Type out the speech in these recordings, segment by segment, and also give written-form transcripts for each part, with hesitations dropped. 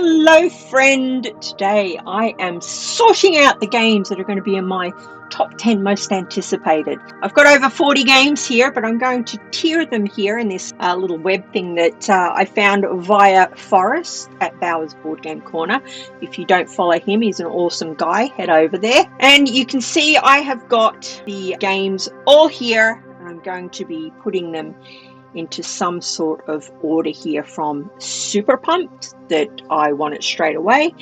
Hello friend, today I am sorting out the games that are going to be in my top 10 most anticipated. I've got over 40 games here, but I'm going to tier them here in this little web thing that I found via Forrest at Bowers Board Game Corner. If you don't follow him, he's an awesome guy, head over there. And you can see I have got the games all here. I'm going to be putting them into some sort of order here, from super pumped that I want it straight away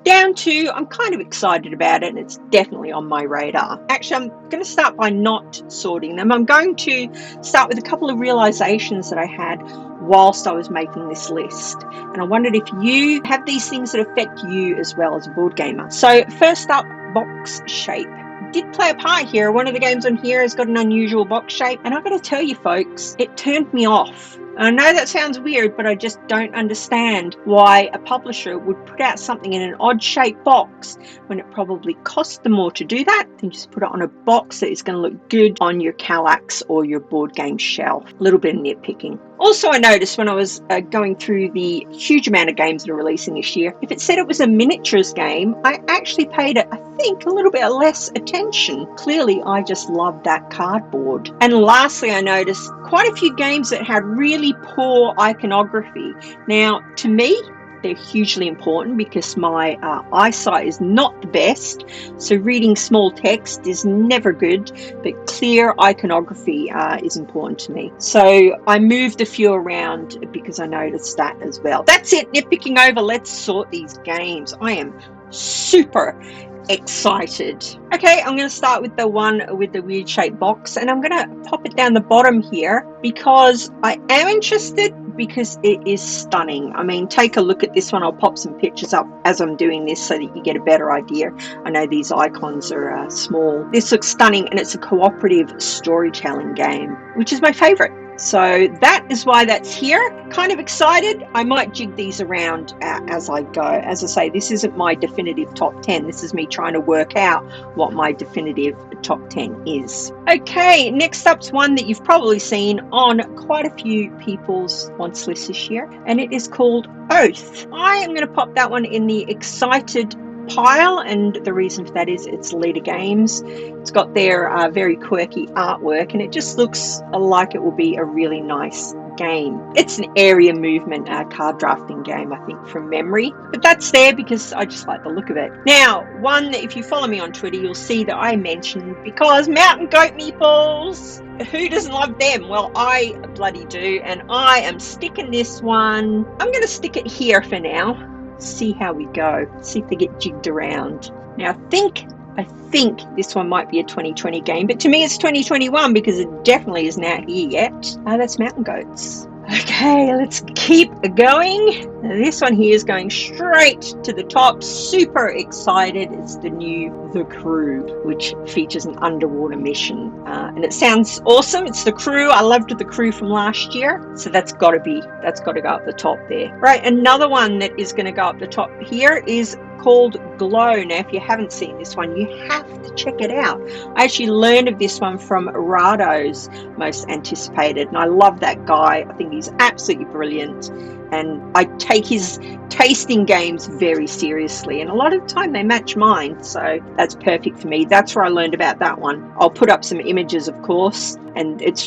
down to I'm kind of excited about it and it's definitely on my radar. Actually, I'm going to start by not sorting them. I'm going to start with a couple of realizations that I had whilst I was making this list, and I wondered if you have these things that affect you as well as a board gamer. So first up, box shape did play a part here. One of the games on here has got an unusual box shape, and I've got to tell you folks, it turned me off. I know that sounds weird, but I just don't understand why a publisher would put out something in an odd shaped box when it probably costs them more to do that than just put it on a box that is going to look good on your Kallax or your board game shelf. A little bit of nitpicking. Also, I noticed when I was going through the huge amount of games that are releasing this year, if it said it was a miniatures game, I actually paid it, I think, a little bit less attention. Clearly, I just loved that cardboard. And lastly, I noticed quite a few games that had really poor iconography. Now, to me, they're hugely important because my eyesight is not the best, so reading small text is never good, but clear iconography is important to me. So I moved a few around because I noticed that as well. That's it, nitpicking over. Let's sort these games. I am super excited. Okay, I'm going to start with the one with the weird shaped box, and I'm going to pop it down the bottom here because I am interested, because it is stunning. I mean, take a look at this one. I'll pop some pictures up as I'm doing this so that you get a better idea. I know these icons are small. This looks stunning, and it's a cooperative storytelling game, which is my favorite. So that is why that's here. Kind of excited. I might jig these around as I go. As I say, this isn't my definitive top 10. This is me trying to work out what my definitive top 10 is. Okay, next up's one that you've probably seen on quite a few people's wants lists this year, and it is called Oath. I am going to pop that one in the excited pile, and the reason for that is it's Leader Games. It's got their very quirky artwork, and it just looks like it will be a really nice game. It's an area movement card drafting game, I think, from memory, but that's there because I just like the look of it. Now, one that if you follow me on Twitter, you'll see that I mentioned, because mountain goat meatballs, who doesn't love them? Well, I bloody do, and I am sticking this one. I'm going to stick it here for now. See how we go. See if they get jigged around. Now, I think this one might be a 2020 game, but to me it's 2021 because it definitely isn't out here yet. That's Mountain Goats. Okay, let's keep going. Now, this one here is going straight to the top. Super excited. It's the new The Crew, which features an underwater mission. And it sounds awesome. It's The Crew. I loved The Crew from last year. So that's got to go up the top there. Right, another one that is going to go up the top here is called Glow. Now, if you haven't seen this one, you have to check it out. I actually learned of this one from Rado's Most Anticipated, and I love that guy. I think he's absolutely brilliant, and I take his tasting games very seriously, and a lot of the time they match mine, so that's perfect for me. That's where I learned about that one. I'll put up some images, of course, and it's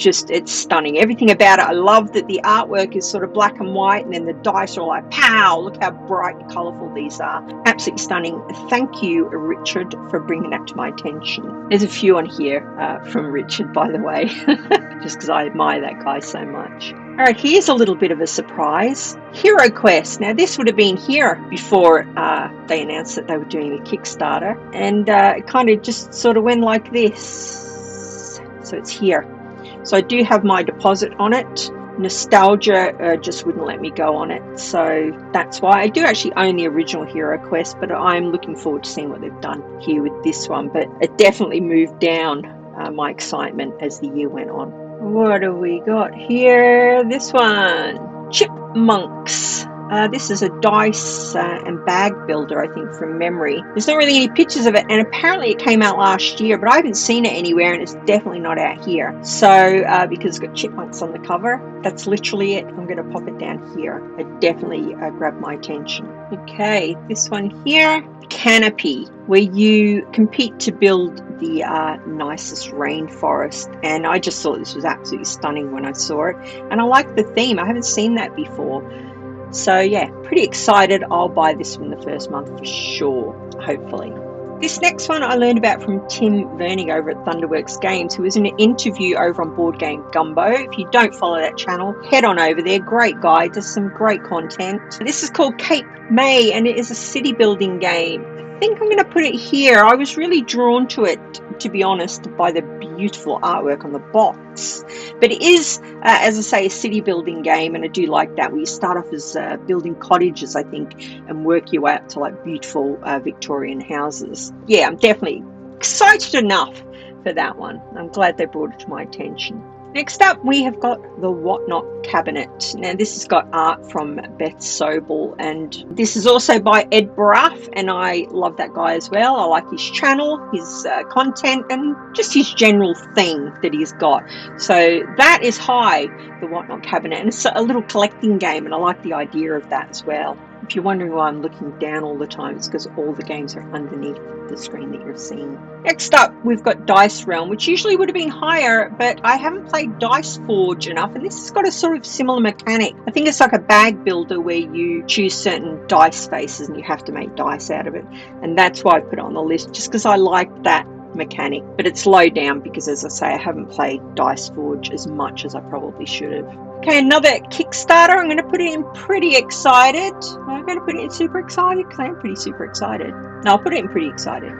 stunning. Everything about it. I love that the artwork is sort of black and white, and then the dice are like, pow, look how bright and colourful these are. Absolutely stunning. Thank you, Richard, for bringing that to my attention. There's a few on here from Richard, by the way, just because I admire that guy so much. All right, here's a little bit of a surprise. Hero Quest. Now, this would have been here before they announced that they were doing the Kickstarter, and it kind of just sort of went like this. So it's here. So I do have my deposit on it. Nostalgia just wouldn't let me go on it, so that's why. I do actually own the original Hero Quest, but I'm looking forward to seeing what they've done here with this one. But it definitely moved down my excitement as the year went on. What have we got here? This one, Chipmunks. This is a dice and bag builder, I think, from memory. There's not really any pictures of it, and apparently it came out last year, but I haven't seen it anywhere, and it's definitely not out here. So, because it's got chipmunks on the cover, that's literally it. I'm going to pop it down here. It definitely grabbed my attention. Okay, this one here, Canopy, where you compete to build the nicest rainforest, and I just thought this was absolutely stunning when I saw it, and I like the theme. I haven't seen that before. So yeah, pretty excited. I'll buy this one the first month for sure, hopefully. This next one I learned about from Tim Vernig over at Thunderworks Games, who was in an interview over on Board Game Gumbo. If you don't follow that channel, head on over there. Great guy, does some great content. This is called Cape May, and it is a city building game. I think I'm going to put it here. I was really drawn to it, to be honest, by the beautiful artwork on the box. But it is, as I say, a city building game, and I do like that, where you start off as building cottages, I think, and work your way up to like beautiful Victorian houses. Yeah, I'm definitely excited enough for that one. I'm glad they brought it to my attention. Next up, we have got the Whatnot Cabinet. Now, this has got art from Beth Sobel, and this is also by Ed Braff, and I love that guy as well. I like his channel, his content, and just his general theme that he's got. So that is High, the Whatnot Cabinet, and it's a little collecting game, and I like the idea of that as well. If you're wondering why I'm looking down all the time, it's because all the games are underneath the screen that you're seeing. Next up, we've got Dice Realm, which usually would have been higher, but I haven't played Dice Forge enough, and this has got a sort of similar mechanic. I think it's like a bag builder where you choose certain dice faces and you have to make dice out of it, and that's why I put it on the list, just because I like that mechanic. But it's low down because, as I say, I haven't played Dice Forge as much as I probably should have. Okay, another Kickstarter. I'm going to put it in pretty excited. I'm going to put it in super excited because I am pretty super excited. No, I'll put it in pretty excited.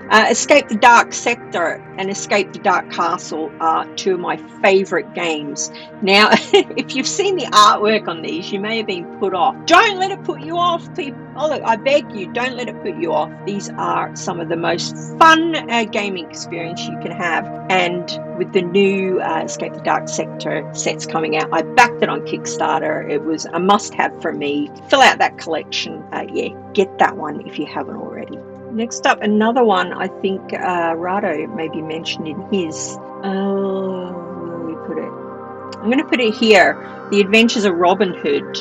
Escape the Dark Sector and Escape the Dark Castle are two of my favourite games. Now, if you've seen the artwork on these, you may have been put off. Don't let it put you off, people. Oh, look, I beg you, don't let it put you off. These are some of the most fun gaming experience you can have. And with the new Escape the Dark Sector sets coming out, I backed it on Kickstarter. It was a must-have for me. Fill out that collection. Yeah, get that one if you haven't already. Next up, another one I think Rado maybe mentioned in his. Where will we put it? I'm going to put it here. The Adventures of Robin Hood.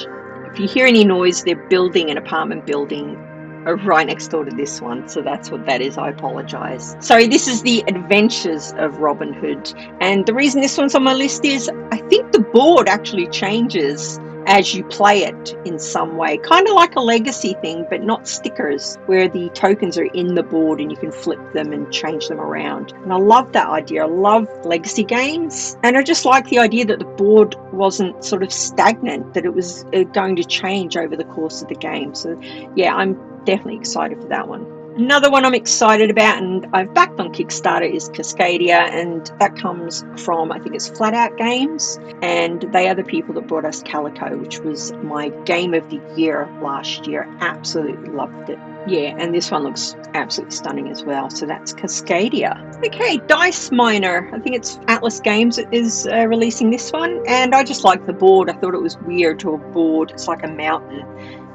If you hear any noise, they're building an apartment building right next door to this one. So that's what that is. I apologise. Sorry, this is the Adventures of Robin Hood. And the reason this one's on my list is I think the board actually changes as you play it in some way, kind of like a legacy thing, but not stickers, where the tokens are in the board and you can flip them and change them around. And I love that idea. I love legacy games, and I just like the idea that the board wasn't sort of stagnant, that it was going to change over the course of the game. So yeah, I'm definitely excited for that one. Another one I'm excited about, and I've backed on Kickstarter, is Cascadia, and that comes from, I think it's Flat Out Games, and they are the people that brought us Calico, which was my game of the year last year. Absolutely loved it. Yeah, and this one looks absolutely stunning as well. So that's Cascadia. Okay, Dice Miner. I think it's Atlas Games that is releasing this one, and I just like the board. I thought it was weird to a board. It's like a mountain,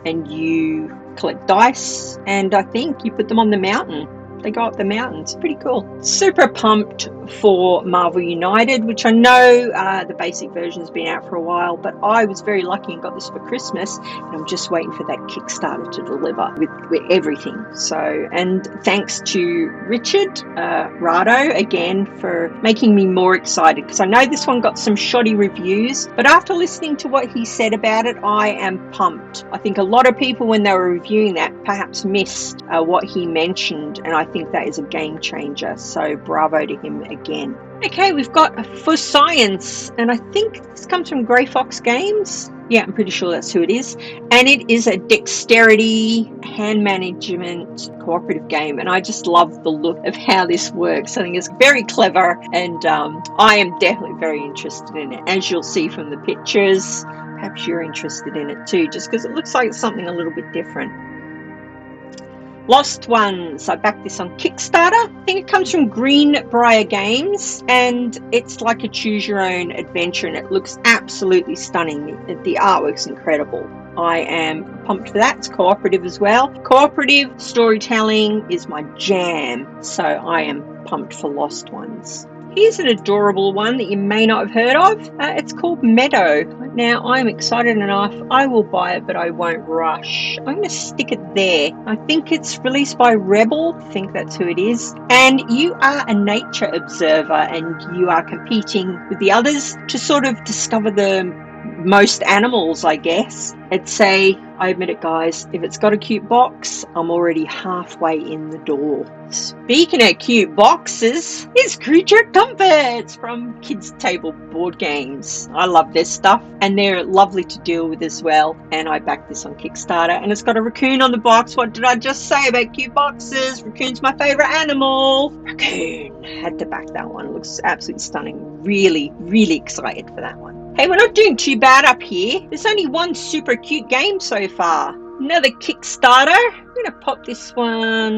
and you collect dice, and I think you put them on the mountain. They go up the mountain. It's pretty cool. Super pumped for Marvel United, which I know the basic version has been out for a while, but I was very lucky and got this for Christmas, and I'm just waiting for that Kickstarter to deliver with everything. So, and thanks to Richard Rado again for making me more excited, because I know this one got some shoddy reviews, but after listening to what he said about it, I am pumped. I think a lot of people, when they were reviewing that, perhaps missed what he mentioned, and I think that is a game changer. So bravo to him again. Okay, we've got For Science, and I think this comes from Grey Fox Games. Yeah, I'm pretty sure that's who it is. And it is a dexterity, hand management, cooperative game. And I just love the look of how this works. I think it's very clever, and I am definitely very interested in it. As you'll see from the pictures, perhaps you're interested in it too, just because it looks like it's something a little bit different. Lost Ones. I backed this on Kickstarter. I think it comes from Greenbrier Games, and it's like a choose your own adventure, and it looks absolutely stunning. The artwork's incredible. I am pumped for that. It's cooperative as well. Cooperative storytelling is my jam, so I am pumped for Lost Ones. Here's an adorable one that you may not have heard of. It's called Meadow. Now, I'm excited enough. I will buy it, but I won't rush. I'm going to stick it there. I think it's released by Rebel. I think that's who it is. And you are a nature observer, and you are competing with the others to sort of discover the most animals, I guess. I admit it, guys, if it's got a cute box, I'm already halfway in the door. Speaking of cute boxes, it's Creature Comforts from Kids Table Board Games. I love this stuff, and they're lovely to deal with as well. And I backed this on Kickstarter, and it's got a raccoon on the box. What did I just say about cute boxes? Raccoon's my favorite animal. Raccoon. Had to back that one. It looks absolutely stunning. Really, really excited for that one. Hey, we're not doing too bad up here. There's only one super cute game so far. Another Kickstarter. I'm going to pop this one.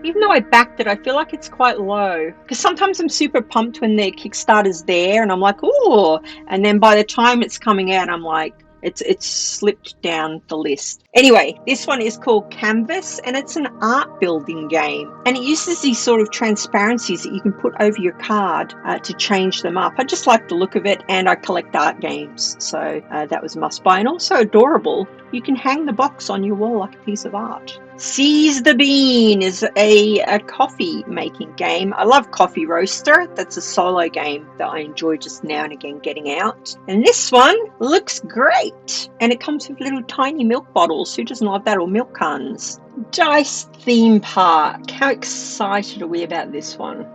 Even though I backed it, I feel like it's quite low. Because sometimes I'm super pumped when their Kickstarter's there, and I'm like, ooh. And then by the time it's coming out, I'm like, it's slipped down the list. Anyway, this one is called Canvas, and it's an art building game, and it uses these sort of transparencies that you can put over your card to change them up. I just like the look of it, and I collect art games, so that was a must buy. And also adorable, you can hang the box on your wall like a piece of art. Seize the Bean is a coffee making game. I love Coffee Roaster. That's a solo game that I enjoy just now and again getting out. And this one looks great. And it comes with little tiny milk bottles. Who doesn't love that? Or milk cans. Dice Theme Park. How excited are we about this one?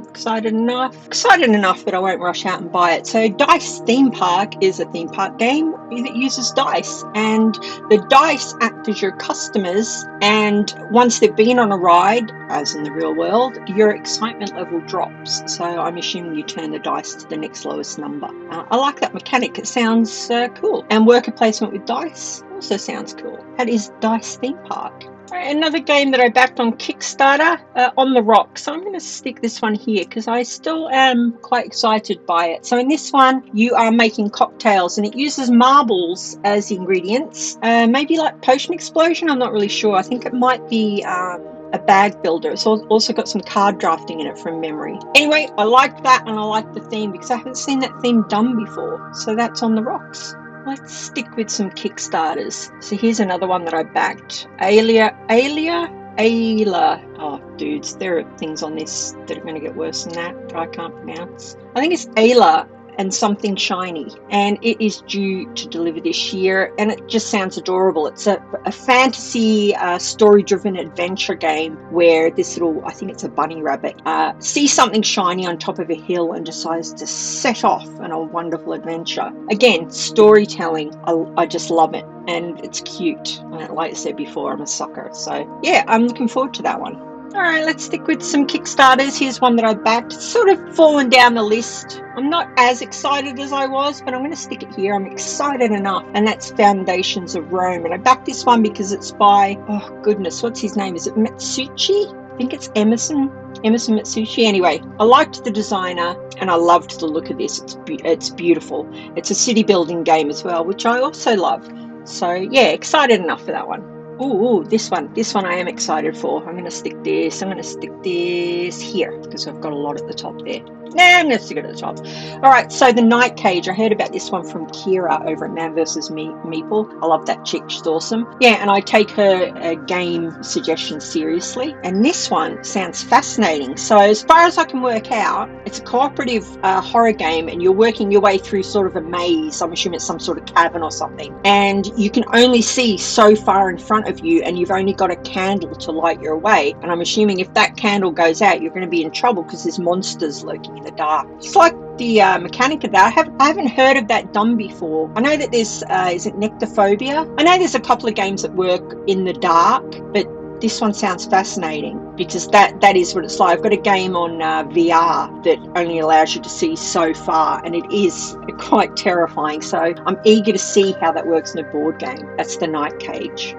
Excited enough? Excited enough that I won't rush out and buy it. So Dice Theme Park is a theme park game that uses dice, and the dice act as your customers, and once they've been on a ride, as in the real world, your excitement level drops. So I'm assuming you turn the dice to the next lowest number. I like that mechanic. It sounds cool. And worker placement with dice also sounds cool. That is Dice Theme Park. Another game that I backed on Kickstarter, On the Rocks. So I'm going to stick this one here because I still am quite excited by it. So in this one, you are making cocktails, and it uses marbles as ingredients. Maybe like Potion Explosion, I'm not really sure. I think it might be a bag builder. It's also got some card drafting in it from memory. Anyway, I liked that, and I like the theme because I haven't seen that theme done before. So that's On the Rocks. Let's stick with some Kickstarters. So here's another one that I backed. Alia. Oh, dudes, there are things on this that are going to get worse than that I can't pronounce. I think it's Alia and Something Shiny, and it is due to deliver this year, and it just sounds adorable. It's a fantasy story-driven adventure game where this little, I think it's a bunny rabbit, sees something shiny on top of a hill and decides to set off on a wonderful adventure. Again, storytelling, I just love it, and it's cute. Like I said before, I'm a sucker, so yeah, I'm looking forward to that one. Alright, let's stick with some Kickstarters. Here's one that I backed. It's sort of fallen down the list. I'm not as excited as I was, but I'm going to stick it here. I'm excited enough. And that's Foundations of Rome. And I backed this one because it's by, oh goodness, what's his name? Is it Matsuchi? I think it's Emerson Matsuchi. Anyway, I liked the designer and I loved the look of this. It's beautiful. It's a city building game as well, which I also love. So yeah, excited enough for that one. Ooh, this one I am excited for. I'm going to stick this here because I've got a lot at the top there. Nah, I'm going to stick it at the top. Alright, so the Night Cage. I heard about this one from Kira over at Man vs. Meeple. I love that chick. She's awesome. Yeah, and I take her game suggestions seriously. And this one sounds fascinating. So as far as I can work out, it's a cooperative horror game, and you're working your way through sort of a maze. I'm assuming it's some sort of cavern or something. And you can only see so far in front of you, and you've only got a candle to light your way. And I'm assuming if that candle goes out, you're going to be in trouble because there's monsters lurking in the dark. It's like the mechanic of that. I haven't heard of that done before. I know that there's is it Nectophobia? I know there's a couple of games that work in the dark, but this one sounds fascinating because that is what it's like. I've got a game on VR that only allows you to see so far, and it is quite terrifying. So I'm eager to see how that works in a board game. That's the Night Cage.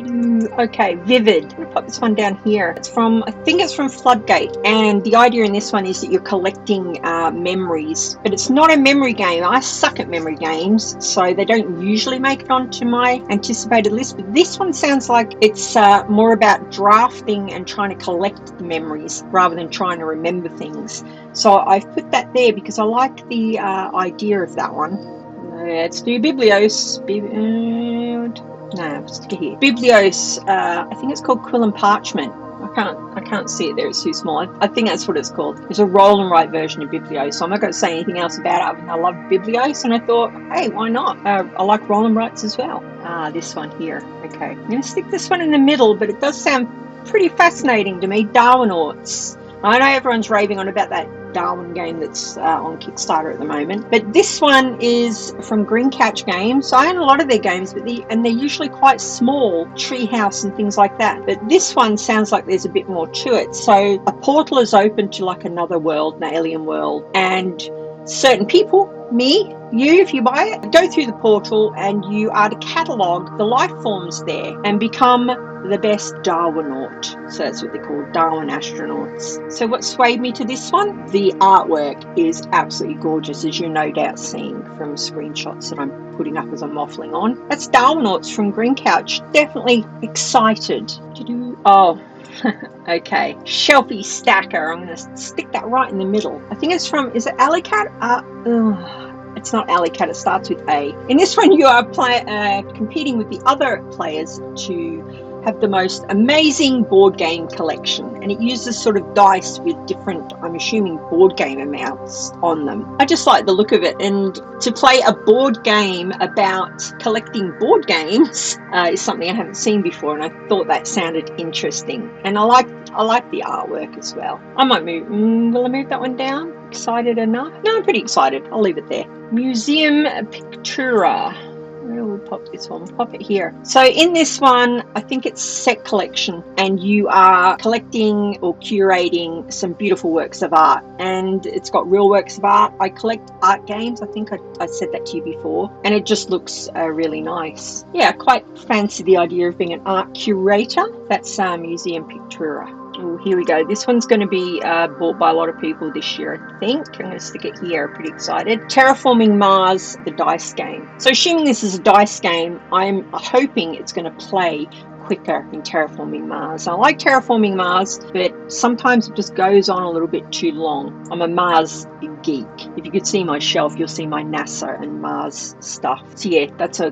Okay, Vivid. I'm going to put this one down here. It's from, I think it's from Floodgate. And the idea in this one is that you're collecting memories. But it's not a memory game. I suck at memory games, so they don't usually make it onto my anticipated list. But this one sounds like it's more about drafting and trying to collect the memories rather than trying to remember things. So I've put that there because I like the idea of that one. Let's do Biblios. No, stick it here. Biblios. I think it's called Quill and Parchment. I can't see it there. It's too small. I think that's what it's called. It's a roll and write version of Biblios. So I'm not going to say anything else about it. I love Biblios, and I thought, hey, why not? I like roll and writes as well. This one here. Okay, I'm going to stick this one in the middle, but it does sound pretty fascinating to me. Darwinauts. I know everyone's raving on about that Darwin game that's on Kickstarter at the moment, but this one is from Green Couch Games. So I own a lot of their games, but they're usually quite small, treehouse and things like that. But this one sounds like there's a bit more to it. So a portal is open to like another world, an alien world, and certain people, me, you, if you buy it, go through the portal and you are to catalogue the life forms there and become the best Darwinaut. So that's what they call Darwin astronauts. So what swayed me to this one? The artwork is absolutely gorgeous, as you're no doubt seeing from screenshots that I'm putting up as I'm waffling on. That's Darwinauts from Green Couch. Definitely excited. Oh, okay. Shelfie Stacker. I'm going to stick that right in the middle. I think it's from, is it Alia? It's not Alia, it starts with A. In this one, you are competing with the other players to have the most amazing board game collection, and it uses sort of dice with different, I'm assuming, board game amounts on them. I just like the look of it, and to play a board game about collecting board games is something I haven't seen before, and I thought that sounded interesting. And I like the artwork as well. I might move. Will I move that one down? Excited enough? No, I'm pretty excited. I'll leave it there. Museum Pictura. Where will we pop this one? We'll pop it here. So in this one, I think it's set collection, and you are collecting or curating some beautiful works of art, and it's got real works of art. I collect art games. I think I said that to you before, and it just looks really nice. Yeah, I quite fancy the idea of being an art curator. That's Museum Pictura. Oh, here we go. This one's going to be bought by a lot of people this year, I think. I'm going to stick it here. Pretty excited. Terraforming Mars, the dice game. So assuming this is a dice game, I'm hoping it's going to play quicker in Terraforming Mars. I like Terraforming Mars, but sometimes it just goes on a little bit too long. I'm a Mars geek. If you could see my shelf, you'll see my NASA and Mars stuff. So yeah, that's a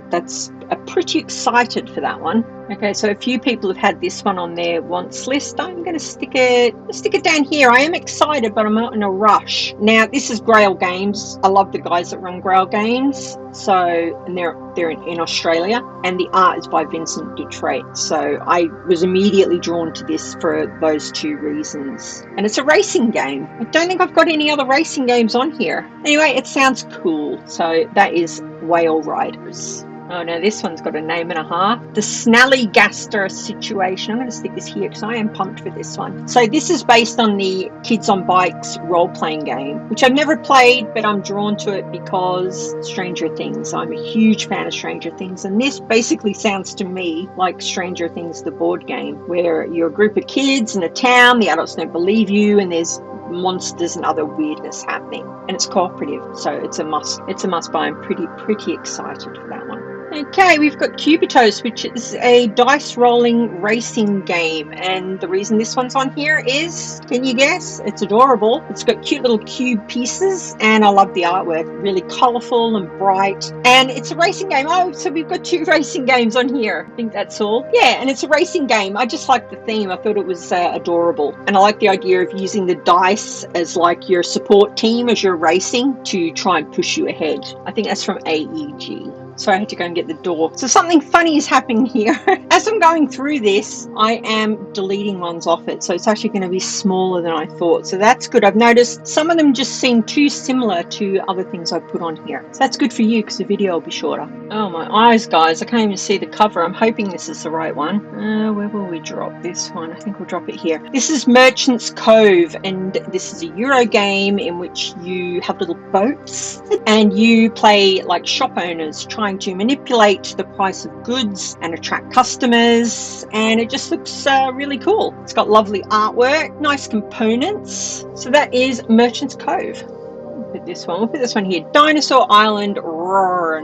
pretty excited for that one. Okay, so a few people have had this one on their wants list. I'm going to stick it down here. I am excited, but I'm not in a rush. Now, this is Grail Games. I love the guys that run Grail Games. So, and they're in Australia, and the art is by Vincent Dutrait. So I was immediately drawn to this for those two reasons. And it's a racing game. I don't think I've got any other racing games on here. Anyway, it sounds cool. So that is Whale Riders. Oh no, this one's got a name and a half. The Snally Gaster Situation. I'm going to stick this here because I am pumped for this one. So this is based on the Kids on Bikes role-playing game, which I've never played, but I'm drawn to it because Stranger Things. I'm a huge fan of Stranger Things, and this basically sounds to me like Stranger Things, the board game, where you're a group of kids in a town, the adults don't believe you, and there's monsters and other weirdness happening, and it's cooperative, so it's a must buy. I'm pretty excited for that one. Okay, we've got Kubitos, which is a dice rolling racing game, and the reason this one's on here is, can you guess? It's adorable. It's got cute little cube pieces, and I love the artwork. Really colourful and bright, and it's a racing game. Oh, so we've got two racing games on here. I think that's all. Yeah, and it's a racing game. I just like the theme. I thought it was adorable, and I like the idea of using the dice as like your support team as you're racing to try and push you ahead. I think that's from AEG. So I had to go and get the door. So something funny is happening here. As I'm going through this, I am deleting ones off it. So it's actually going to be smaller than I thought. So that's good. I've noticed some of them just seem too similar to other things I put on here. So that's good for you because the video will be shorter. Oh, my eyes, guys. I can't even see the cover. I'm hoping this is the right one. Where will we drop this one? I think we'll drop it here. This is Merchant's Cove, and this is a Euro game in which you have little boats and you play like shop owners trying trying to manipulate the price of goods and attract customers, and it just looks really cool. It's got lovely artwork, nice components. So that is Merchant's Cove. We'll put this one here. Dinosaur Island Roll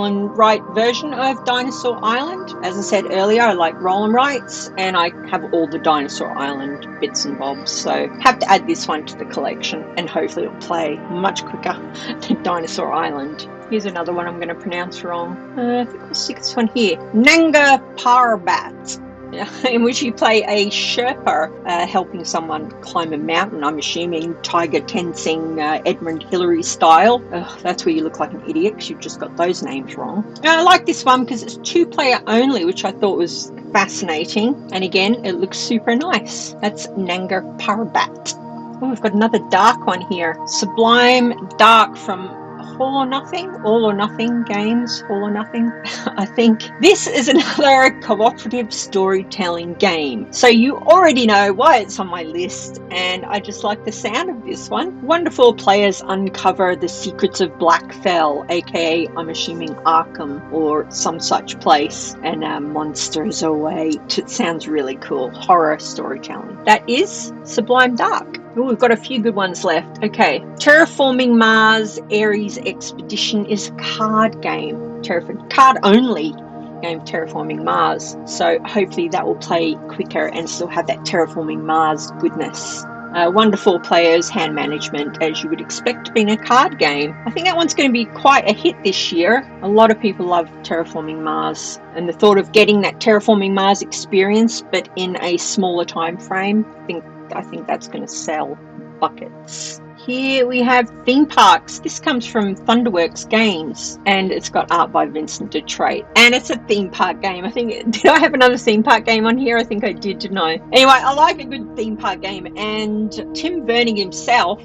and Write version of Dinosaur Island. As I said earlier, I like roll and writes, and I have all the Dinosaur Island bits and bobs, so have to add this one to the collection, and hopefully it'll play much quicker than Dinosaur Island. Here's another one I'm going to pronounce wrong. I think we'll stick this one here. Naga Parabat, in which you play a Sherpa helping someone climb a mountain. I'm assuming Tiger Tenzing, Edmund Hillary style. That's where you look like an idiot because you've just got those names wrong. I like this one because it's 2-player only, which I thought was fascinating. And again, it looks super nice. That's Naga Parabat. Oh, we've got another dark one here. Sublime Dark from All or Nothing Games, All or Nothing. I think this is another cooperative storytelling game. So you already know why it's on my list, and I just like the sound of this one. Wonderful players uncover the secrets of Blackfell, aka I'm assuming Arkham or some such place, and monsters await. It sounds really cool. Horror storytelling. That is Sublime Dark. Oh, we've got a few good ones left. Okay. Terraforming Mars Ares Expedition is a card game. Card only game, Terraforming Mars. So hopefully that will play quicker and still have that Terraforming Mars goodness. Wonderful players, hand management, as you would expect to be in a card game. I think that one's going to be quite a hit this year. A lot of people love Terraforming Mars, and the thought of getting that Terraforming Mars experience, but in a smaller time frame, I think that's going to sell buckets. Here we have theme parks. This comes from Thunderworks Games, and it's got art by Vincent Detroit, and it's a theme park game. I think, did I have another theme park game on here? I think I did, didn't I? Anyway, I like a good theme park game, and Tim Verning himself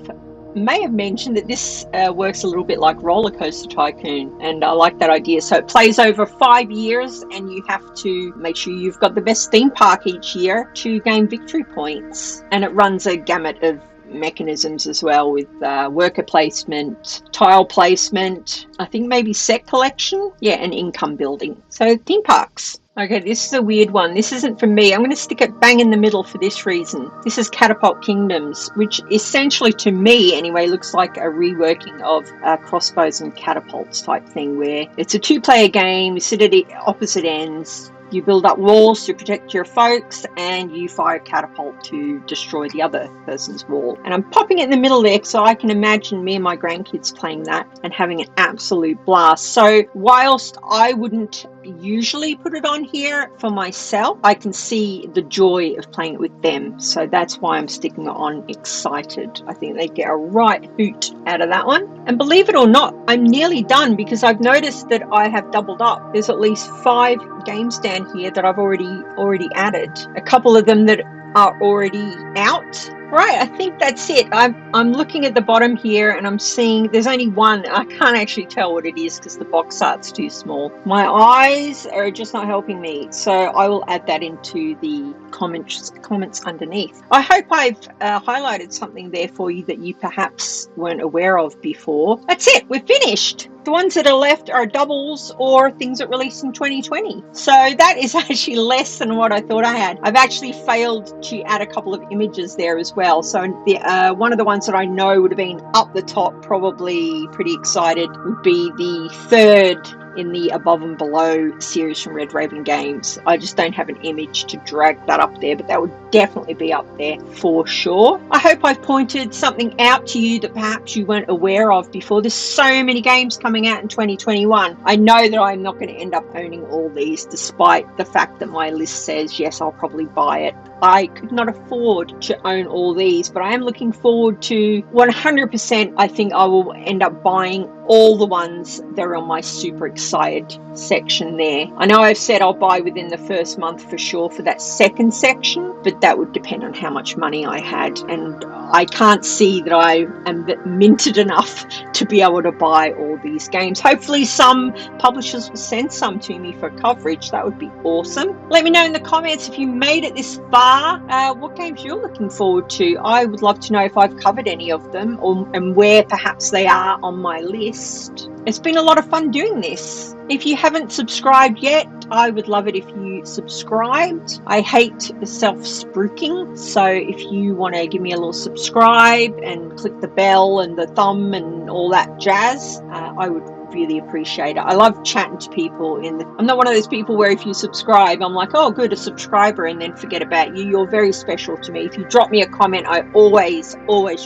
may have mentioned that this works a little bit like Roller Coaster Tycoon, and I like that idea. So it plays over 5 years, and you have to make sure you've got the best theme park each year to gain victory points, and it runs a gamut of mechanisms as well, with worker placement, tile placement, I think maybe set collection, and income building. So theme parks. Okay, this is a weird one. This isn't for me. I'm going to stick it bang in the middle for this reason. This is Catapult Kingdoms, which essentially, to me anyway, looks like a reworking of Crossbows and Catapults type thing, where it's a 2-player game. You sit at opposite ends. You build up walls to protect your folks, and you fire a catapult to destroy the other person's wall. And I'm popping it in the middle there so I can imagine me and my grandkids playing that and having an absolute blast. So whilst I wouldn't usually put it on here for myself, I can see the joy of playing it with them. So that's why I'm sticking it on excited. I think they get a right hoot out of that one. And believe it or not, I'm nearly done because I've noticed that I have doubled up. There's at least 5 games down here that I've already added. A couple of them that are already out. Right, I think that's it. I'm looking at the bottom here, and I'm seeing there's only one. I can't actually tell what it is because the box art's too small. My eyes are just not helping me, so I will add that into the comments underneath. I hope I've highlighted something there for you that you perhaps weren't aware of before. That's it, we're finished. The ones that are left are doubles or things that released in 2020. So that is actually less than what I thought I had. I've actually failed to add a couple of images there as well. So the one of the ones that I know would have been up the top, probably pretty excited, would be the third in the Above and Below series from Red Raven Games. I just don't have an image to drag that up there, but that would definitely be up there for sure. I hope I've pointed something out to you that perhaps you weren't aware of before. There's so many games coming out in 2021. I know that I'm not going to end up owning all these, despite the fact that my list says, yes, I'll probably buy it. I could not afford to own all these, but I am looking forward to 100%. I think I will end up buying all the ones that are on my super backside section there. I know I've said I'll buy within the first month for sure for that second section, but that would depend on how much money I had, and I can't see that I am minted enough to be able to buy all these games. Hopefully some publishers will send some to me for coverage. That would be awesome. Let me know in the comments if you made it this far, what games you're looking forward to. I would love to know if I've covered any of them, and where perhaps they are on my list. It's been a lot of fun doing this. If you haven't subscribed yet, I would love it if you subscribed. I hate self-spruiking, so if you want to give me a little subscribe and click the bell and the thumb and all that jazz, I would really appreciate it. I love chatting to people. I'm not one of those people where if you subscribe, I'm like, oh good, a subscriber, and then forget about you. You're very special to me. If you drop me a comment, I always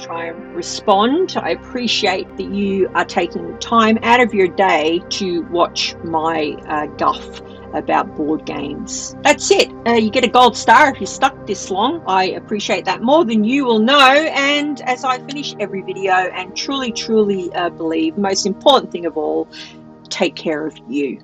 try and respond. I appreciate that you are taking time out of your day to watch my guff about board games. That's it. You get a gold star if you're stuck this long. I appreciate that more than you will know. And as I finish every video and truly believe the most important thing of all, take care of you.